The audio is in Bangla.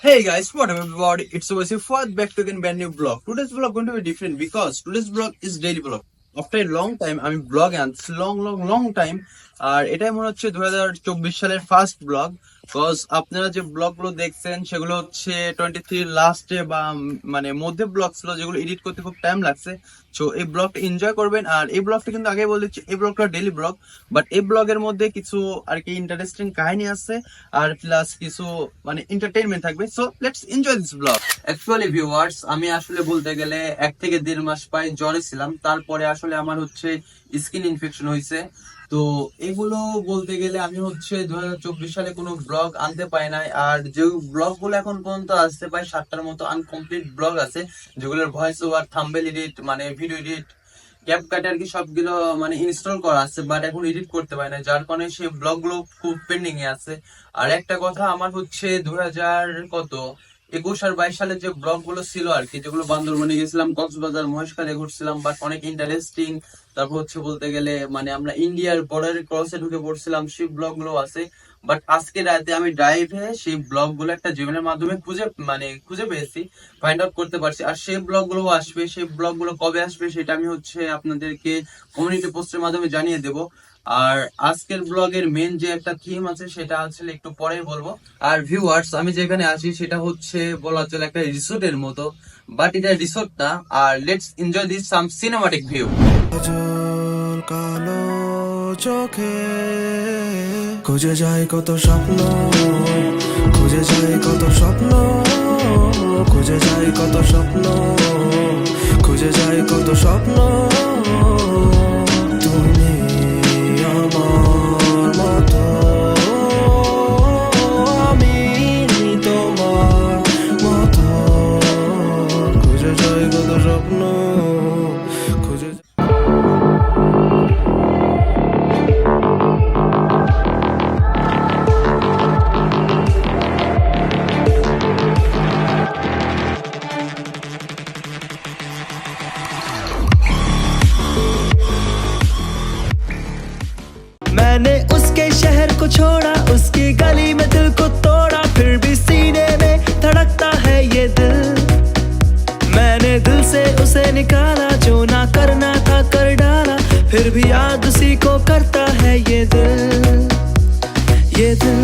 Hey guys, what up everybody? It's always your fourth back to again brand new vlog. Today's vlog going to be different because today's vlog is daily vlog. After a long time, আমি ব্লগ আনছি লং টাইম। আর এটাই মনে হচ্ছে 2024 সালের ফার্স্ট ব্লগ। কজ আপনারা যে ব্লগগুলো দেখছেন সেগুলো হচ্ছে 23 লাস্টে বা মানে মধ্যে ব্লগ ছিল যেগুলো এডিট করতে খুব টাইম লাগছে। সো এই ব্লগটা এনজয় করবেন। আর এই ব্লগটা কিন্তু আগে বলে দিচ্ছি, এই ব্লগটা ডেইলি ব্লগ, বাট এই ব্লগের মধ্যে কিছু আর কি ইন্টারেস্টিং কাহিনী আছে আর প্লাস কিছু মানে এন্টারটেইনমেন্ট থাকবে। So let's enjoy this blog. Actually viewers, আমি আসলে বলতে গেলে 1 থেকে 1.5 মাস প্রায় জ্বরে ছিলাম। তারপরে আসলে আমার হচ্ছে স্কিন ইনফেকশন হয়েছে। তো এগুলো বলতে গেলে আমি হচ্ছে 2024 সালে কোনো ব্লগ আনতে পারি নাই। আর যে ব্লগ গুলো এখন পর্যন্ত আসতে পাই 7টার মতো আনকমপ্লিট ব্লগ আছে, যেগুলোর ভয়েস ওভার, থাম্বনেল এডিট, মানে ভিডিও এডিট, ক্যাপ কাটে আর কি সবগুলো মানে ইনস্টল করা আছে, বাট এখন এডিট করতে পারি না, যার কারণে সেই ব্লগ গুলো খুব পেন্ডিং এ আছে। আর একটা কথা, আমার হচ্ছে 2021 আর 22 সালে যে ব্লগ গুলো ছিল আর কি, যেগুলো বান্দরবনে গেছিলাম, কক্সবাজার, মহেশখালী ঘুরছিলাম, বাট অনেক ইন্টারেস্টিং। তারপর হচ্ছে বলতে গেলে মানে আমরা ইন্ডিয়ার বর্ডারের ক্রসে ঢুকে পড়ছিলাম, সেই ব্লগ গুলো আছে। বাট আজকে রাতে আমি ড্রাইভে সেই ব্লগ গুলো একটা জীবনের মাধ্যমে খুঁজে পেয়েছি, ফাইন্ড আউট করতে পারছি। আর সেই ব্লগ গুলো আসবে, সেই ব্লগ গুলো কবে আসবে সেটা আমি হচ্ছে আপনাদেরকে কমিউনিটি পোস্টের মাধ্যমে জানিয়ে দেব। আর আজকের ব্লগের মেন যে একটা থিম আছে সেটা আসলে একটু পরে বলবো। আর ভিউয়ার্স, আমি যেখানে আছি সেটা হচ্ছে বলা চলে একটা রিসোর্টের মতো, বাট এটা রিসোর্ট না। আর let's enjoy this some cinematic view. কালো চোখে খুঁজে যায় কত স্বপ্ন, খুঁজে যায় কত স্বপ্ন, খুঁজে যায় কত স্বপ্ন, খুঁজে যায় কত স্বপ্ন। তুমি আমার মতো, আমি তোমার মতো, খুঁজে যায় কত স্বপ্ন, খুঁজে मैंने उसके शहर को छोड़ा, उसकी गली में दिल को तोड़ा, फिर भी सीने में धड़कता है ये दिल। मैंने दिल से उसे निकाला, जो ना करना था कर डाला, फिर भी याद उसी को करता है ये दिल, ये दिल।